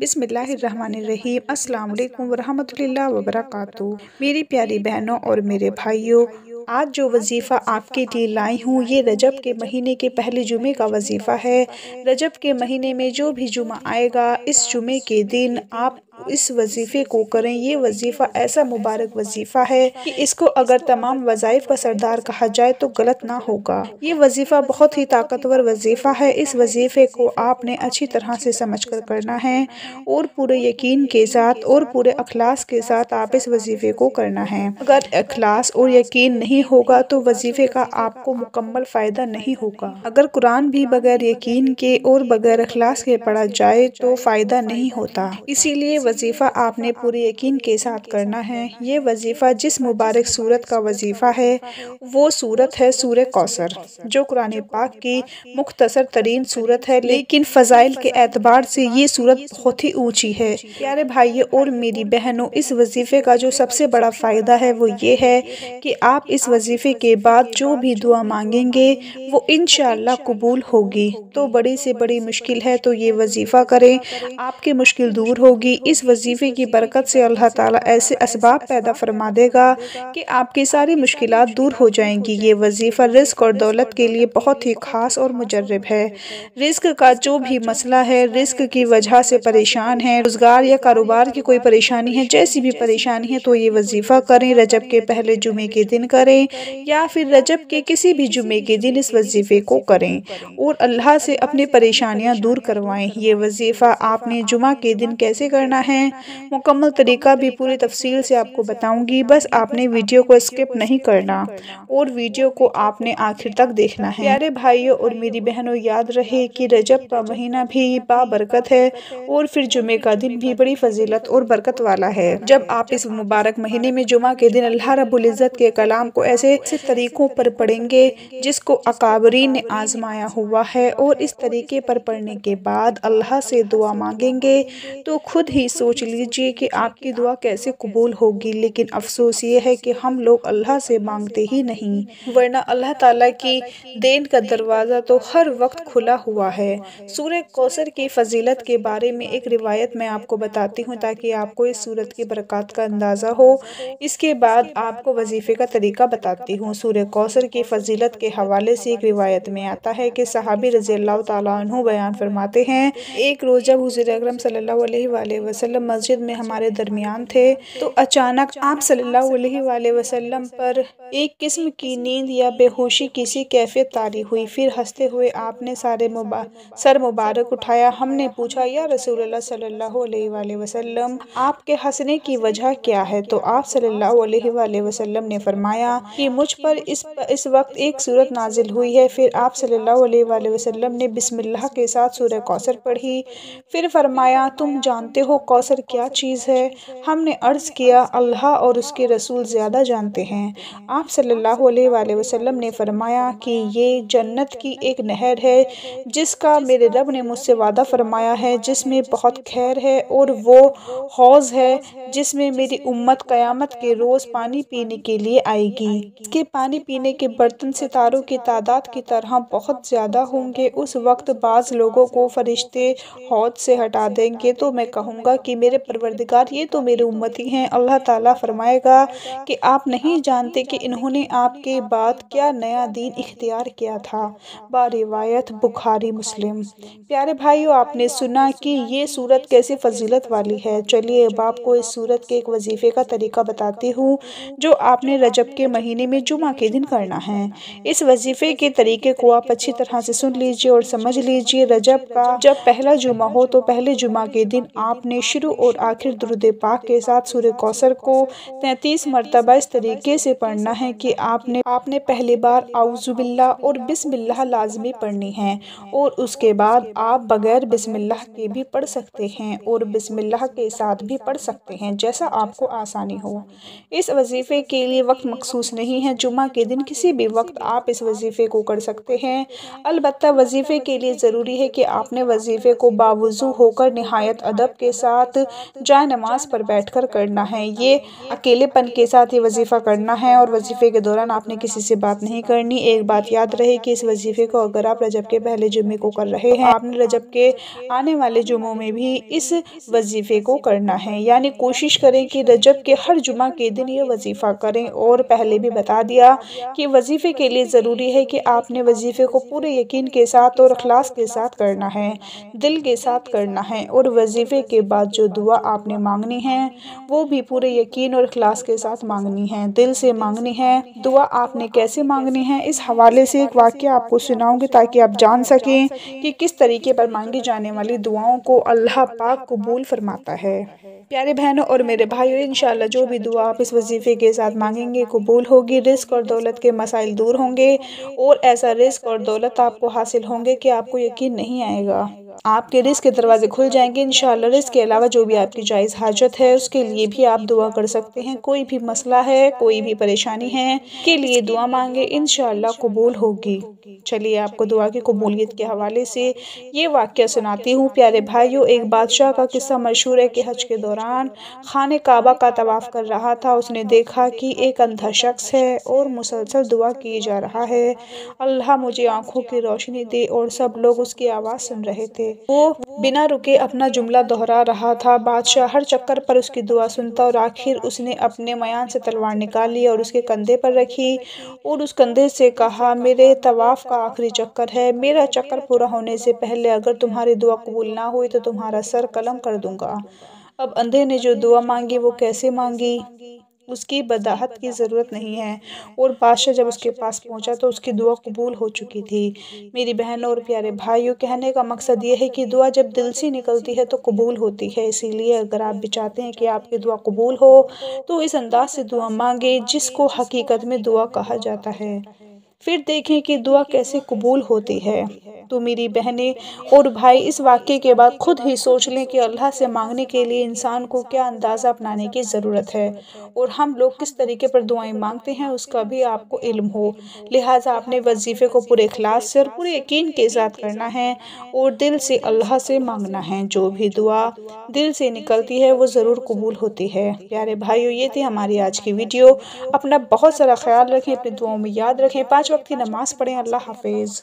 بسم اللہ الرحمن الرحیم۔ السلام علیکم ورحمۃ اللہ وبرکاتہ۔ میری پیاری بہنوں اور میرے بھائیوں، آج جو وظیفہ آپ کے لیے لائی ہوں یہ رجب کے مہینے کے پہلے جمعے کا وظیفہ ہے۔ رجب کے مہینے میں جو بھی جمعہ آئے گا اس جمعے کے دن آپ اس وظیفے کو کریں۔ یہ وظیفہ ایسا مبارک وظیفہ ہے کہ اس کو اگر تمام وظائف کا سردار کہا جائے تو غلط نہ ہوگا۔ یہ وظیفہ بہت ہی طاقتور وظیفہ ہے۔ اس وظیفے کو آپ نے اچھی طرح سے سمجھ کر کرنا ہے اور پورے یقین کے ساتھ اور پورے اخلاص کے ساتھ آپ اس وظیفے کو کرنا ہے۔ اگر اخلاص اور یقین نہیں ہوگا تو وظیفے کا آپ کو مکمل فائدہ نہیں ہوگا۔ اگر قرآن بھی بغیر یقین کے اور بغیر اخلاص کے پڑھا جائے تو فائدہ نہیں ہوتا۔ اسی لیے وظیفہ آپ نے پورے یقین کے ساتھ کرنا ہے۔ یہ وظیفہ جس مبارک سورت کا وظیفہ ہے وہ سورت ہے سورہ کوثر، جو قرآن پاک کی مختصر ترین سورت ہے، لیکن فضائل کے اعتبار سے یہ سورت بہت ہی اونچی ہے۔ پیارے بھائیوں اور میری بہنوں، اس وظیفے کا جو سب سے بڑا فائدہ ہے وہ یہ ہے کہ آپ اس وظیفے کے بعد جو بھی دعا مانگیں گے وہ انشاءاللہ قبول ہوگی۔ تو بڑی سے بڑی مشکل ہے تو یہ وظیفہ کریں، آپ کی مشکل دور ہوگی۔ اس وظیفے کی برکت سے اللہ تعالیٰ ایسے اسباب پیدا فرما دے گا کہ آپ کی ساری مشکلات دور ہو جائیں گی۔ یہ وظیفہ رزق اور دولت کے لیے بہت ہی خاص اور مجرب ہے۔ رزق کا جو بھی مسئلہ ہے، رزق کی وجہ سے پریشان ہے، روزگار یا کاروبار کی کوئی پریشانی ہے، جیسی بھی پریشانی ہے تو یہ وظیفہ کریں۔ رجب کے پہلے جمعے کے دن کریں یا پھر رجب کے کسی بھی جمعے کے دن اس وظیفے کو کریں اور اللہ سے اپنی پریشانیاں دور کروائیں۔ یہ وظیفہ آپ نے جمعہ کے دن کیسے کرنا ہے، مکمل طریقہ بھی پوری تفصیل سے آپ کو بتاؤں گی، بس آپ نے ویڈیو کو اسکپ نہیں کرنا اور ویڈیو کو آپ نے آخر تک دیکھنا ہے۔ پیارے بھائیوں اور میری بہنوں، یاد رہے کہ رجب کا مہینہ بھی بابرکت ہے اور پھر جمعے کا دن بھی بڑی فضیلت اور برکت والا ہے۔ جب آپ اس مبارک مہینے میں جمعہ کے دن اللہ رب العزت کے کلام کو ایسے طریقوں پر پڑھیں گے جس کو اکابرین نے آزمایا ہوا ہے اور اس طریقے پر پڑھنے کے بعد اللہ سے دعا مانگیں گے تو خود ہی سوچ لیجئے کہ آپ کی دعا کیسے قبول ہوگی۔ لیکن افسوس یہ ہے کہ ہم لوگ اللہ سے مانگتے ہی نہیں، ورنہ اللہ تعالیٰ کی دین کا دروازہ تو ہر وقت کھلا ہوا ہے۔ سورہ کوثر کی فضیلت کے بارے میں ایک روایت میں آپ کو بتاتی ہوں تاکہ آپ کو اس سورت کی برکات کا اندازہ ہو۔ اس کے بعد آپ کو وظیفے کا طریقہ بتاتی ہوں۔ سورہ کوثر کی فضیلت کے حوالے سے ایک روایت میں آتا ہے کہ صحابی رضی اللہ تعالیٰ عنہ بیان فرماتے ہیں، ایک روز جب حضور اکرم صلی اللہ علیہ وآلہ وسلم مسجد میں ہمارے درمیان تھے تو اچانک آپ صلی اللہ علیہ وآلہ وسلم پر ایک قسم کی نیند یا بے ہوشی کی سی کیفیت طاری ہوئی۔ پھر ہنستے ہوئے آپ نے سر مبارک اٹھایا۔ ہم نے پوچھا، یا رسول اللہ صلی اللہ علیہ وآلہ وسلم، آپ کے ہنسنے کی وجہ کیا ہے؟ تو آپ صلی اللہ علیہ وآلہ وسلم نے فرمایا کہ مجھ پر اس وقت ایک سورت نازل ہوئی ہے۔ پھر آپ صلی اللہ علیہ وآلہ وسلم نے بسم اللہ کے ساتھ سورہ کوثر پڑھی۔ پھر فرمایا، تم جانتے ہو کوثر کیا چیز ہے؟ ہم نے عرض کیا، اللہ اور اس کے رسول زیادہ جانتے ہیں۔ آپ صلی اللہ علیہ وآلہ وسلم نے فرمایا کہ یہ جنت کی ایک نہر ہے جس کا میرے رب نے مجھ سے وعدہ فرمایا ہے، جس میں بہت خیر ہے، اور وہ حوض ہے جس میں میری امت قیامت کے روز پانی پینے کے لیے آئے گی۔ اس کے پانی پینے کے برتن ستاروں کی تعداد کی طرح بہت زیادہ ہوں گے۔ اس وقت بعض لوگوں کو فرشتے حوض سے ہٹا دیں گے تو میں کہوں گا کہ میرے پروردگار، یہ تو میرے امتی ہیں۔ اللہ تعالیٰ فرمائے گا کہ آپ نہیں جانتے کہ انہوں نے آپ کے بعد کیا نیا دین اختیار کیا تھا۔ روایت بخاری مسلم۔ پیارے بھائیو، آپ نے سنا کہ یہ سورت کیسے فضیلت والی ہے۔ چلیے اب آپ کو اس سورت کے ایک وظیفے کا طریقہ بتاتی ہوں جو آپ نے رجب کے مہینے میں جمعہ کے دن کرنا ہے۔ اس وظیفے کے طریقے کو آپ اچھی طرح سے سن لیجئے اور سمجھ لیجئے۔ رجب کا جب پہلا جمعہ ہو تو پہلے جمعہ کے دن آپ نے شروع اور آخر درود پاک کے ساتھ سورہ کوثر کو 33 مرتبہ اس طریقے سے پڑھنا ہے کہ آپ نے پہلی بار اعوذ باللہ اور بسم اللہ لازمی پڑھنی ہے، اور اس کے بعد آپ بغیر بسم اللہ کے بھی پڑھ سکتے ہیں اور بسم اللہ کے ساتھ بھی پڑھ سکتے ہیں، جیسا آپ کو آسانی ہو۔ اس وظیفے کے لیے وقت مخصوص نہیں ہے، جمعہ کے دن کسی بھی وقت آپ اس وظیفے کو کر سکتے ہیں۔ البتہ وظیفے کے لیے ضروری ہے کہ آپ نے وظیفے کو باوضو ہو کر نہایت ادب کے ساتھ ساتھ جائے نماز پر بیٹھ کر کرنا ہے۔ یہ اکیلے پن کے ساتھ یہ وظیفہ کرنا ہے اور وظیفے کے دوران آپ نے کسی سے بات نہیں کرنی۔ ایک بات یاد رہے کہ اس وظیفے کو اگر آپ رجب کے پہلے جمعے کو کر رہے ہیں، آپ نے رجب کے آنے والے جمعوں میں بھی اس وظیفے کو کرنا ہے، یعنی کوشش کریں کہ رجب کے ہر جمعہ کے دن یہ وظیفہ کریں۔ اور پہلے بھی بتا دیا کہ وظیفے کے لیے ضروری ہے کہ آپ نے وظیفے کو پورے یقین کے ساتھ اور اخلاص کے ساتھ کرنا ہے، دل کے ساتھ کرنا ہے، اور وظیفے کے بعد جو دعا آپ نے مانگنی ہے وہ بھی پورے یقین اور اخلاص کے ساتھ مانگنی ہے، دل سے مانگنی ہے۔ دعا آپ نے کیسے مانگنی ہے، اس حوالے سے ایک واقعہ آپ کو سناؤں گی تاکہ آپ جان سکیں کہ کس طریقے پر مانگی جانے والی دعاؤں کو اللہ پاک قبول فرماتا ہے۔ پیارے بہنوں اور میرے بھائیوں، انشاءاللہ جو بھی دعا آپ اس وظیفے کے ساتھ مانگیں گے قبول ہوگی، رزق اور دولت کے مسائل دور ہوں گے، اور ایسا رزق اور دولت آپ کو حاصل ہوں گے کہ آپ کو یقین نہیں آئے گا۔ آپ کے رزق کے دروازے کھل جائیں گے انشاءاللہ۔ رزق کے علاوہ جو بھی آپ کی جائز حاجت ہے اس کے لیے بھی آپ دعا کر سکتے ہیں۔ کوئی بھی مسئلہ ہے، کوئی بھی پریشانی ہے کے لیے دعا مانگے، انشاءاللہ قبول ہوگی۔ چلیے آپ کو دعا کی قبولیت کے حوالے سے یہ واقعہ سناتی ہوں۔ پیارے بھائیوں، ایک بادشاہ کا قصہ مشہور ہے کہ حج کے دوران خانہ کعبہ کا طواف کر رہا تھا۔ اس نے دیکھا کہ ایک اندھا شخص ہے اور مسلسل دعا کی جا رہا ہے، اللہ مجھے آنکھوں کی روشنی دے، اور سب لوگ اس کی آواز سن رہے تھے۔ وہ بنا رکے اپنا جملہ دہرا رہا تھا۔ بادشاہ ہر چکر پر اس کی دعا سنتا، اور آخر اس نے اپنے میان سے تلوار نکالی اور اس کے کندھے پر رکھی، اور اس کندھے سے کہا، میرے طواف کا آخری چکر ہے، میرا چکر پورا ہونے سے پہلے اگر تمہاری دعا قبول نہ ہوئی تو تمہارا سر قلم کر دوں گا۔ اب اندھے نے جو دعا مانگی وہ کیسے مانگی، اس کی وضاحت کی ضرورت نہیں ہے، اور بادشاہ جب اس کے پاس پہنچا تو اس کی دعا قبول ہو چکی تھی۔ میری بہنوں اور پیارے بھائیوں، کہنے کا مقصد یہ ہے کہ دعا جب دل سے نکلتی ہے تو قبول ہوتی ہے۔ اسی لیے اگر آپ بھی چاہتے ہیں کہ آپ کی دعا قبول ہو تو اس انداز سے دعا مانگے جس کو حقیقت میں دعا کہا جاتا ہے، پھر دیکھیں کہ دعا کیسے قبول ہوتی ہے۔ تو میری بہنیں اور بھائی، اس واقعے کے بعد خود ہی سوچ لیں کہ اللہ سے مانگنے کے لیے انسان کو کیا اندازہ اپنانے کی ضرورت ہے، اور ہم لوگ کس طریقے پر دعائیں مانگتے ہیں اس کا بھی آپ کو علم ہو۔ لہٰذا آپ نے وظیفے کو پورے اخلاص سے اور پورے یقین کے ساتھ کرنا ہے، اور دل سے اللہ سے مانگنا ہے۔ جو بھی دعا دل سے نکلتی ہے وہ ضرور قبول ہوتی ہے۔ پیارے بھائیوں، یہ تھی ہماری آج کی ویڈیو۔ اپنا بہت سارا خیال رکھیں، اپنی دعاؤں میں یاد رکھیں، 5 وقت کی نماز پڑھیں۔ اللہ حافظ۔